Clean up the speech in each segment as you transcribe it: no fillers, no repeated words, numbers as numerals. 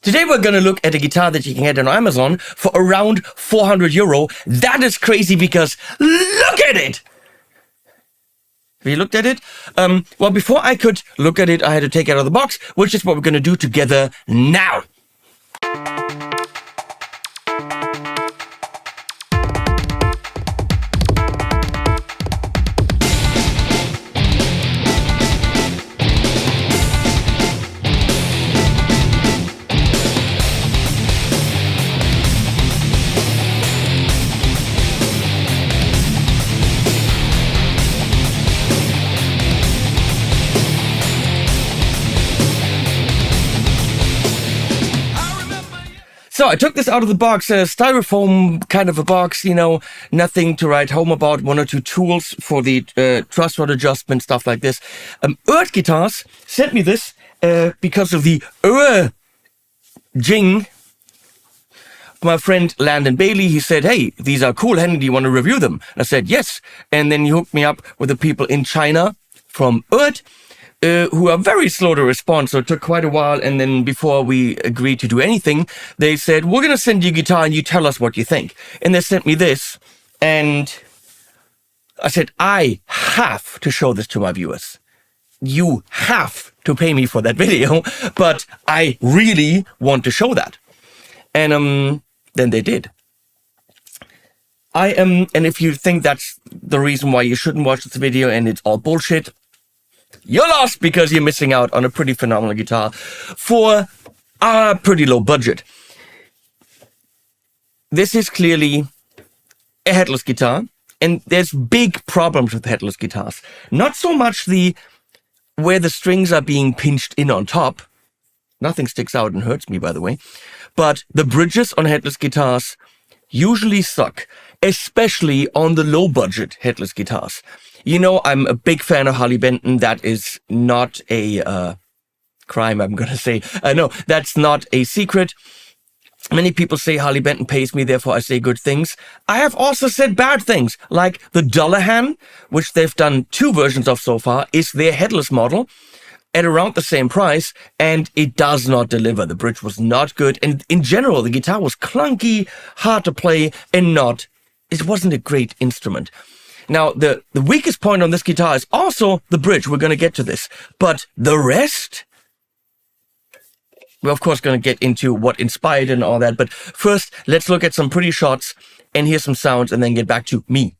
Today we're going to look at a guitar that you can get on Amazon for around €400. That is crazy because look at it! Have you looked at it? Well, before I could look at it, I had to take it out of the box, which is what we're going to do together now. So I took this out of the box, a styrofoam kind of a box, you know, nothing to write home about, one or two tools for the truss rod adjustment, stuff like this. EART Guitars sent me this because of the jing. My friend Landon Bailey, he said, hey, these are cool, Henry, do you want to review them? I said, yes. And then he hooked me up with the people in China from EART, who are very slow to respond, so it took quite a while, and then before we agreed to do anything, they said, we're going to send you a guitar and you tell us what you think. And they sent me this, and I said, I have to show this to my viewers. You have to pay me for that video, but I really want to show that. And then they did. And if you think that's the reason why you shouldn't watch this video and it's all bullshit, you're lost because you're missing out on a pretty phenomenal guitar for a pretty low budget. This is clearly a headless guitar, and there's big problems with headless guitars. Not so much where the strings are being pinched in on top. Nothing sticks out and hurts me, by the way. But the bridges on headless guitars usually suck, especially on the low budget headless guitars. You know, I'm a big fan of Harley Benton. That is not a crime, I'm going to say. No, that's not a secret. Many people say Harley Benton pays me, therefore I say good things. I have also said bad things, like the Dullahan, which they've done 2 versions of so far, is their headless model at around the same price, and it does not deliver. The bridge was not good, and in general, the guitar was clunky, hard to play, and it wasn't a great instrument. Now, the weakest point on this guitar is also the bridge. We're going to get to this. But the rest, we're of course going to get into what inspired and all that. But first, let's look at some pretty shots and hear some sounds and then get back to me.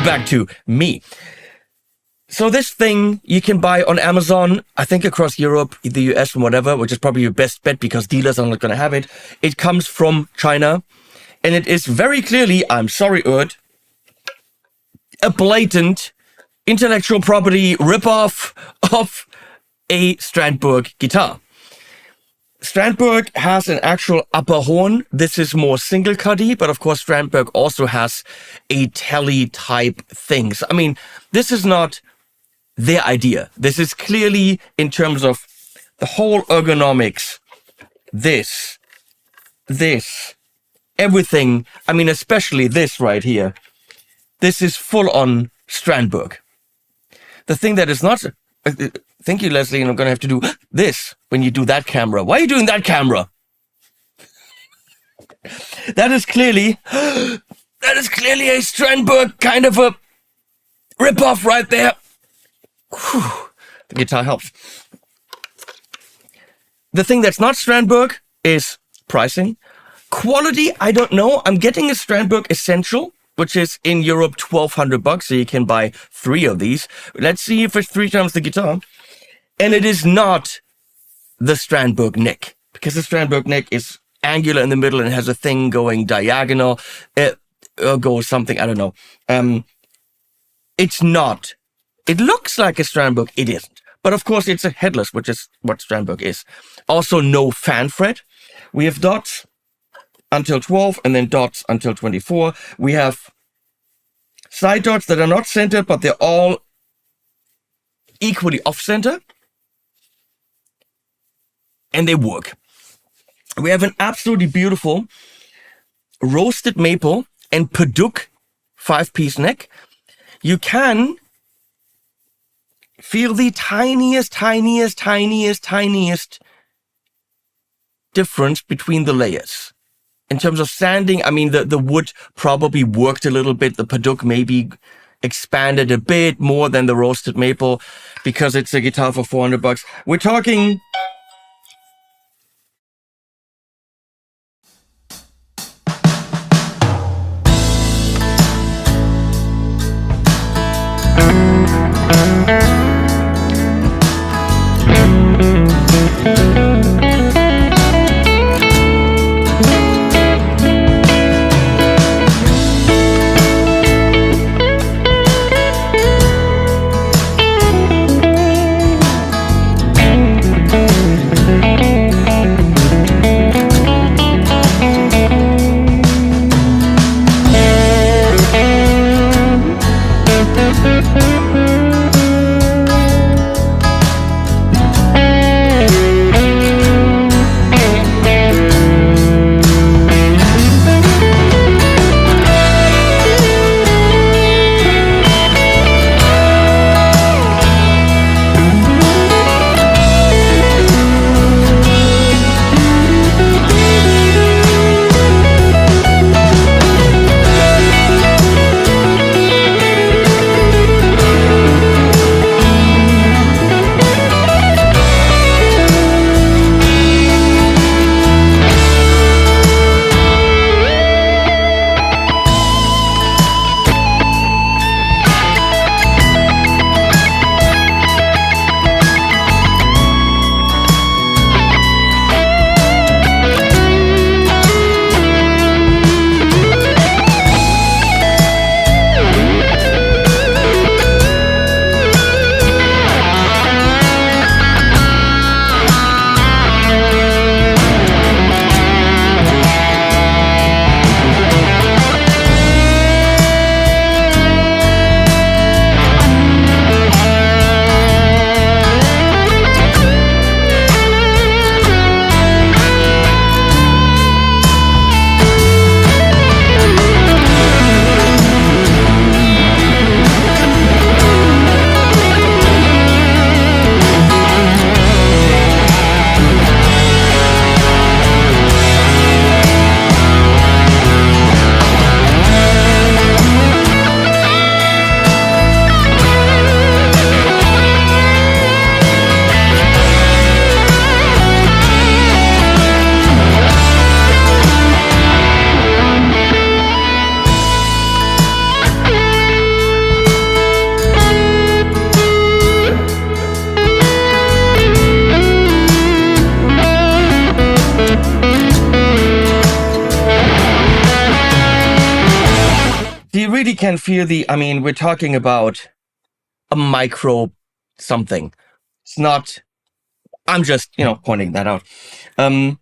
Back to me. So this thing you can buy on Amazon, I think across Europe, the US and whatever, which is probably your best bet because dealers are not going to have it. It comes from China, and it is very clearly, I'm sorry, EART, a blatant intellectual property ripoff of a Strandberg guitar. Strandberg has an actual upper horn. This is more single cuddy, but of course Strandberg also has a telly type things. I mean, this is not their idea. This is clearly in terms of the whole ergonomics. This, everything. I mean, especially this right here. This is full on Strandberg. The thing that is not... Thank you, Leslie, and I'm going to have to do this when you do that camera. Why are you doing that camera? That is clearly a Strandberg kind of a rip-off right there. Whew. The guitar helps. The thing that's not Strandberg is pricing. Quality, I don't know. I'm getting a Strandberg Essential, which is in Europe $1,200, so you can buy 3 of these. Let's see if it's 3 times the guitar. And it is not the Strandberg neck, because the Strandberg neck is angular in the middle and has a thing going diagonal, or goes something, I don't know. It's not. It looks like a Strandberg. It isn't. But of course, it's a headless, which is what Strandberg is. Also, no fan fret. We have dots until 12 and then dots until 24. We have side dots that are not centered, but they're all equally off-center. And they work. We have an absolutely beautiful roasted maple and Padauk 5-piece neck. You can feel the tiniest difference between the layers. In terms of sanding, I mean, the wood probably worked a little bit. The Padauk maybe expanded a bit more than the roasted maple because it's a guitar for $400. We're talking... really can feel the, I mean, we're talking about a micro something. It's not, I'm just, pointing that out. $400,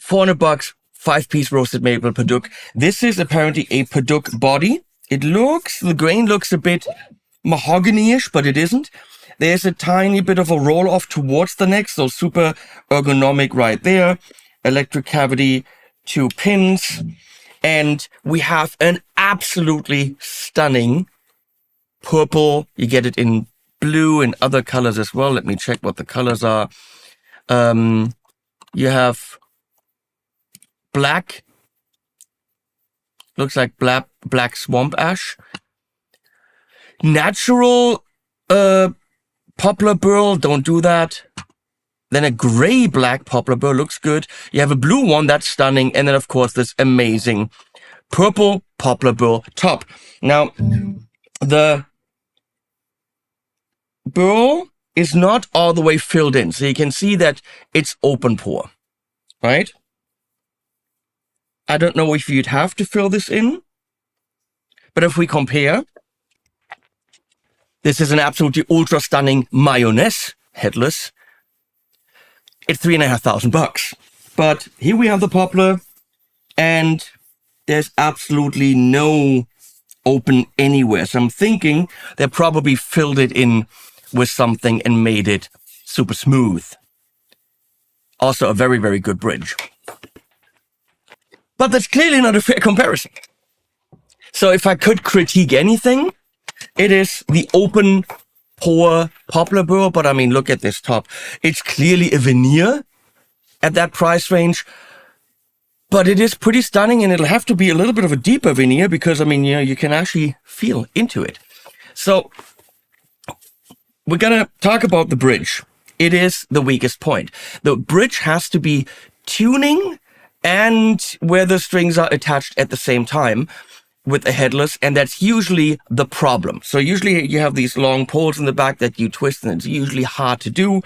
5-piece roasted maple Padauk. This is apparently a Padauk body. The grain looks a bit mahogany-ish, but it isn't. There's a tiny bit of a roll off towards the neck, so super ergonomic right there. Electric cavity, 2 pins. And we have an absolutely stunning purple. You get it in blue and other colors as well. Let me check what the colors are. You have black. Looks like black swamp ash. Natural poplar burl, don't do that. Then a gray black poplar burl looks good. You have a blue one, that's stunning. And then, of course, this amazing purple poplar burl top. Now, the burl is not all the way filled in. So you can see that it's open pore, right? I don't know if you'd have to fill this in, but if we compare, this is an absolutely ultra stunning mayonnaise headless. It's $3,500. But here we have the poplar, and there's absolutely no open anywhere. So I'm thinking they probably filled it in with something and made it super smooth. Also a very, very good bridge. But that's clearly not a fair comparison. So if I could critique anything, it is the open pore poplar burr. But I mean, look at this top. It's clearly a veneer at that price range. But it is pretty stunning, and it'll have to be a little bit of a deeper veneer because, I mean, you can actually feel into it. So we're going to talk about the bridge. It is the weakest point. The bridge has to be tuning and where the strings are attached at the same time with a headless, and that's usually the problem. So usually you have these long poles in the back that you twist, and it's usually hard to do.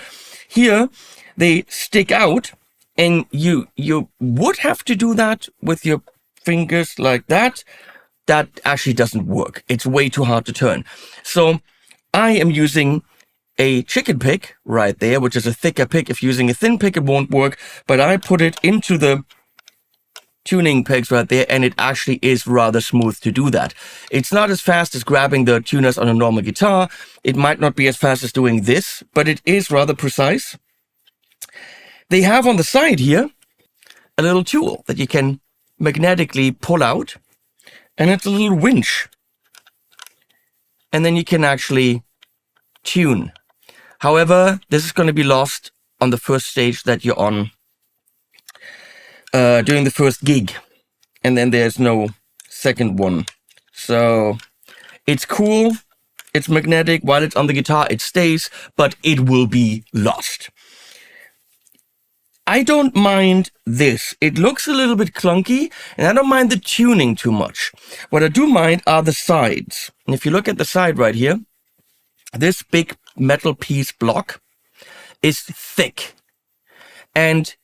Here, they stick out, and you would have to do that with your fingers like that. That actually doesn't work. It's way too hard to turn. So I am using a chicken pick right there, which is a thicker pick. If using a thin pick, it won't work, but I put it into the tuning pegs right there, and it actually is rather smooth to do that. It's not as fast as grabbing the tuners on a normal guitar. It might not be as fast as doing this, but it is rather precise. They have on the side here a little tool that you can magnetically pull out, and it's a little winch. And then you can actually tune. However, this is going to be lost on the first stage that you're on during the first gig, and then there's no second one. So it's cool, it's magnetic. While it's on the guitar, it stays, but it will be lost. I don't mind this. It looks a little bit clunky, and I don't mind the tuning too much. What I do mind are the sides. And if you look at the side right here, this big metal piece block is thick, and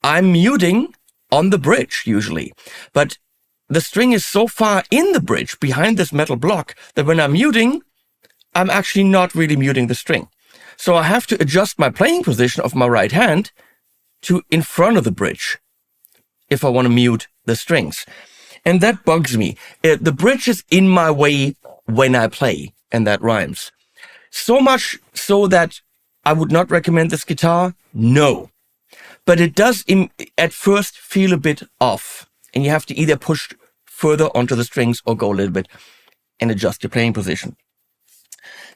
I'm muting on the bridge usually, but the string is so far in the bridge behind this metal block that when I'm muting, I'm actually not really muting the string. So I have to adjust my playing position of my right hand to in front of the bridge if I want to mute the strings. And that bugs me. The bridge is in my way when I play, and that rhymes. So much so that I would not recommend this guitar? No. But it does at first feel a bit off, and you have to either push further onto the strings or go a little bit and adjust your playing position.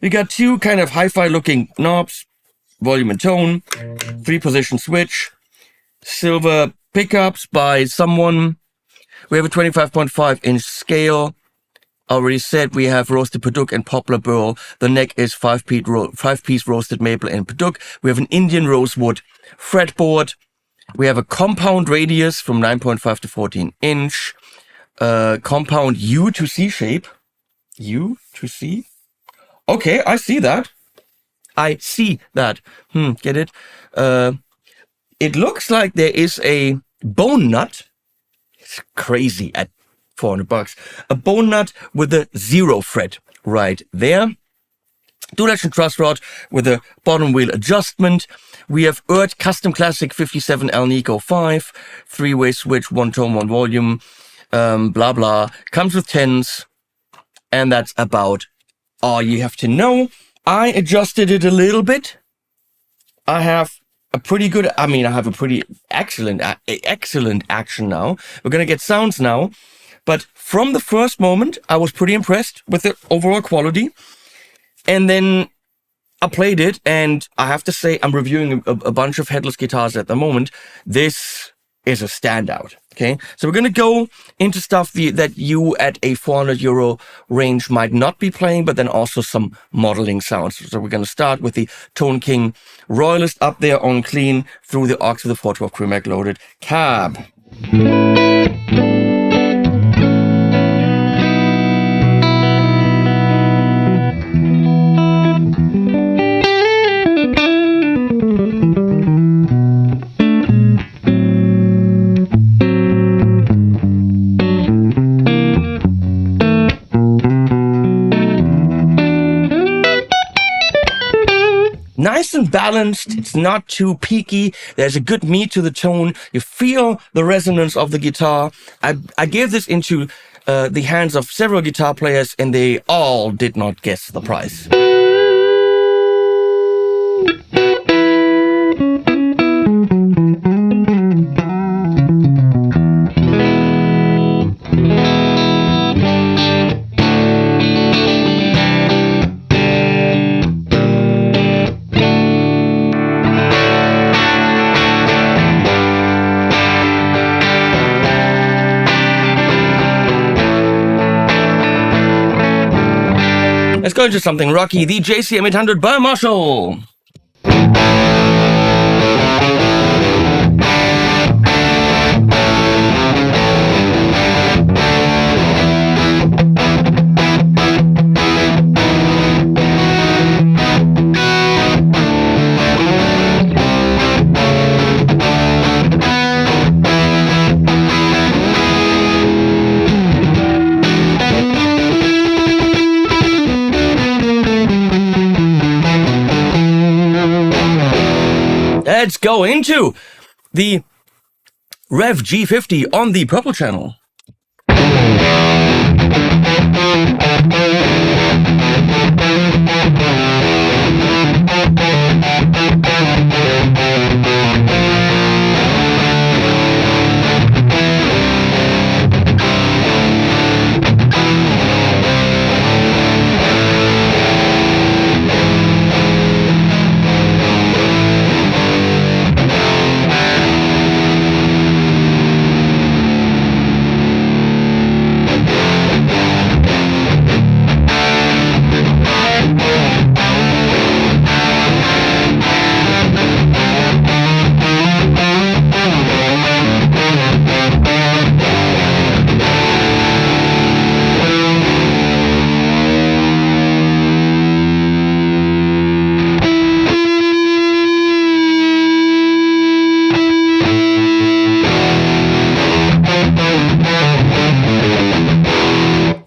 We got two kind of hi-fi looking knobs, volume and tone, 3-position switch, silver pickups by someone. We have a 25.5-inch scale. Already said we have roasted padauk and poplar burl. The neck is 5-piece roasted maple and padauk. We have an Indian rosewood fretboard. We have a compound radius from 9.5 to 14 inch. Compound U to C shape. U to C? Okay, I see that. I see that. Get it? It looks like there is a bone nut. It's crazy at $400. A bone nut with a 0 fret right there. Dual-action truss rod with a bottom wheel adjustment. We have EART Custom Classic 57L Nico 5. 3-way switch, 1 tone, 1 volume. Blah, blah. Comes with 10s. And that's about all you have to know. I adjusted it a little bit. I have a pretty excellent action now. We're going to get sounds now. But from the first moment, I was pretty impressed with the overall quality. And then I played it, and I have to say, I'm reviewing a bunch of headless guitars at the moment. This is a standout, okay? So we're going to go into stuff that you at a €400 range might not be playing, but then also some modeling sounds. So we're going to start with the Tone King Royalist up there on clean through the aux with the 412 Crew Mac loaded cab. nice and balanced. It's not too peaky. There's a good meat to the tone. You feel the resonance of the guitar. I gave this into the hands of several guitar players, and they all did not guess the price. Let's go into something rocky, the JCM 800 by Marshall. Let's go into the Rev G50 on the Purple channel.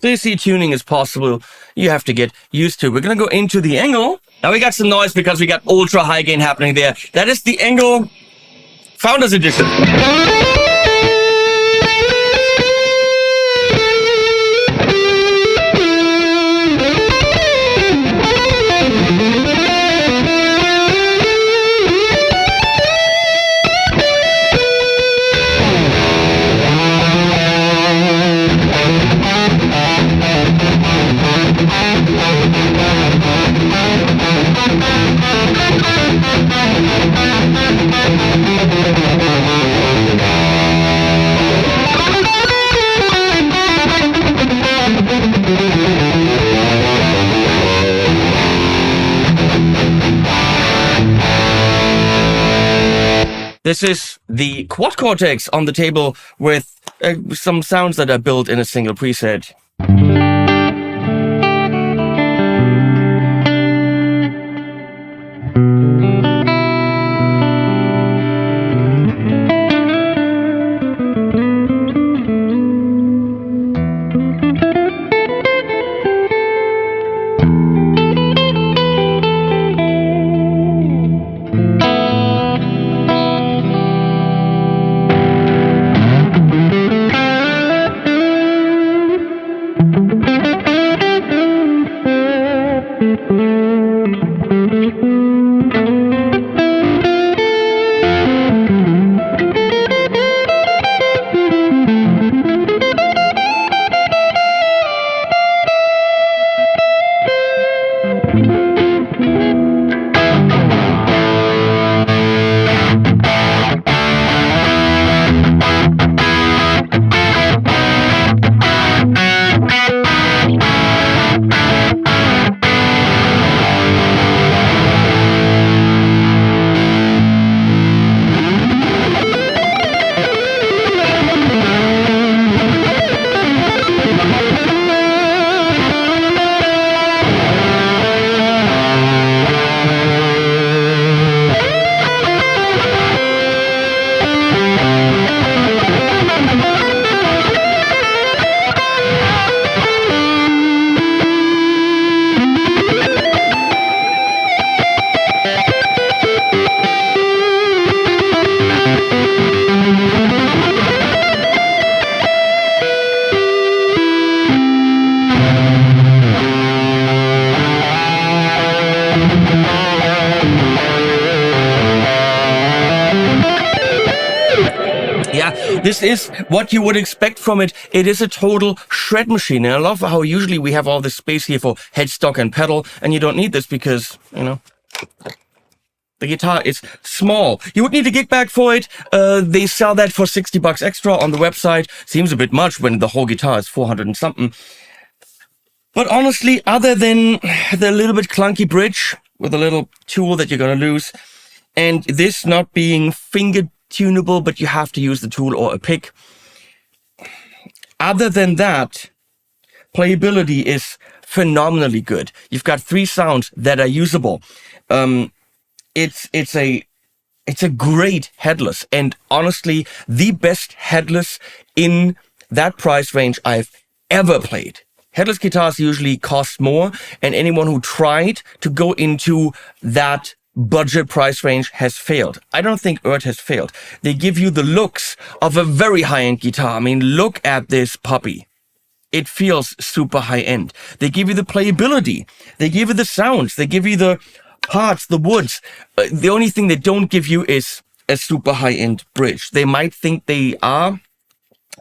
DC tuning is possible. You have to get used to. We're going to go into the angle. Now we got some noise because we got ultra high gain happening there. That is the angle Founders Edition. This is the Quad Cortex on the table with some sounds that are built in a single preset. this is what you would expect from it. It is a total shred machine. And I love how usually we have all this space here for headstock and pedal, and you don't need this because, you know, the guitar is small. You would need a gig bag for it. They sell that for $60 extra on the website. Seems a bit much when the whole guitar is 400 and something. But honestly, other than the little bit clunky bridge with a little tool that you're going to lose, and this not being finger tunable, but you have to use the tool or a pick. Other than that, playability is phenomenally good. You've got 3 sounds that are usable. It's a great headless, and honestly, the best headless in that price range I've ever played. Headless guitars usually cost more, and anyone who tried to go into that budget price range has failed. I don't think EART has failed. They give you the looks of a very high-end guitar. I mean, look at this puppy. It feels super high-end. They give you the playability. They give you the sounds. They give you the parts, the woods. The only thing they don't give you is a super high-end bridge. They might think they are,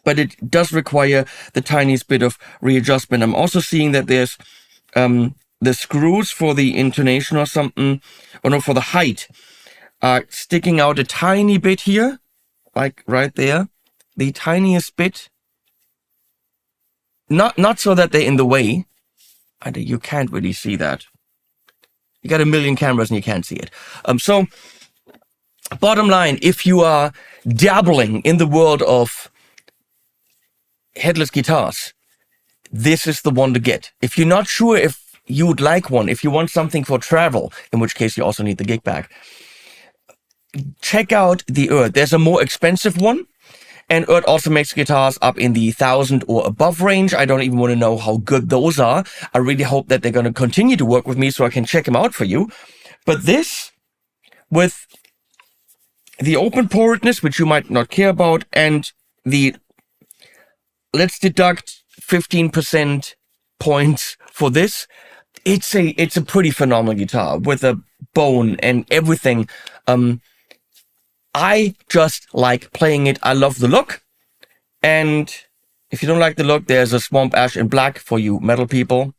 but it does require the tiniest bit of readjustment. I'm also seeing that there's the screws for the intonation or something, or no, for the height, are sticking out a tiny bit here, like right there, the tiniest bit. Not so that they're in the way. You can't really see that. You got a million cameras and you can't see it. So, bottom line, if you are dabbling in the world of headless guitars, this is the one to get. If you're not sure if you would like one, if you want something for travel, in which case you also need the gig bag, check out the EART. There's a more expensive one, and EART also makes guitars up in the 1,000 or above range. I don't even want to know how good those are. I really hope that they're going to continue to work with me so I can check them out for you. But this, with the open portedness, which you might not care about, and the, let's deduct 15% points for this, it's a pretty phenomenal guitar with a bone and everything. I just like playing it. I love the look. And if you don't like the look, there's a Swamp Ash in black for you metal people.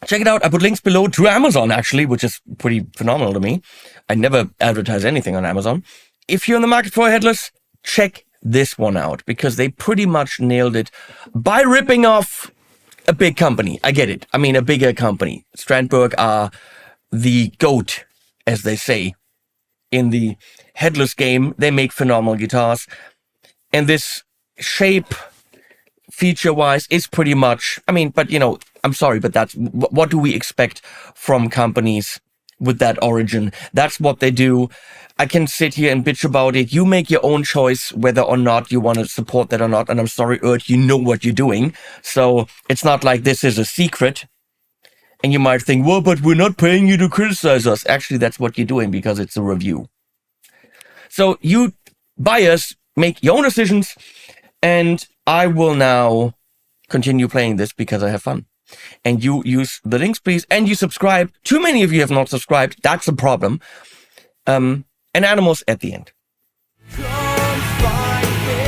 Check it out. I put links below to Amazon, actually, which is pretty phenomenal to me. I never advertise anything on Amazon. If you're in the market for a headless, check this one out, because they pretty much nailed it by ripping off a big company. I get it. I mean, a bigger company. Strandberg are the GOAT, as they say, in the headless game. They make phenomenal guitars. And this shape, feature-wise, is pretty much, I mean, but, you know, I'm sorry, but that's, what do we expect from companies with that origin? That's what they do. I can sit here and bitch about it. You make your own choice whether or not you want to support that or not. And I'm sorry, EART, you know what you're doing. So it's not like this is a secret. And you might think, well, but we're not paying you to criticize us. Actually, that's what you're doing, because it's a review. So you buyers make your own decisions. And I will now continue playing this because I have fun. And you use the links, please. And you subscribe. Too many of you have not subscribed. That's a problem. And animals at the end. Come find me.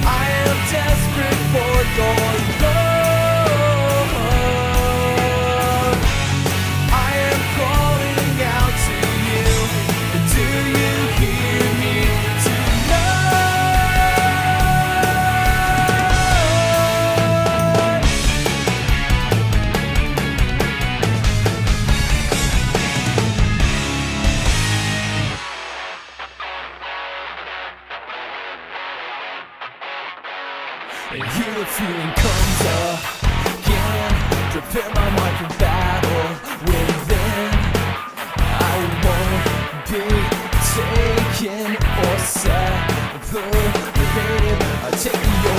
I am desperate for your love. I am calling out to you. Do you hear me and here the feeling comes again. Prepare my mind for battle within. I won't be taken or separated. I take the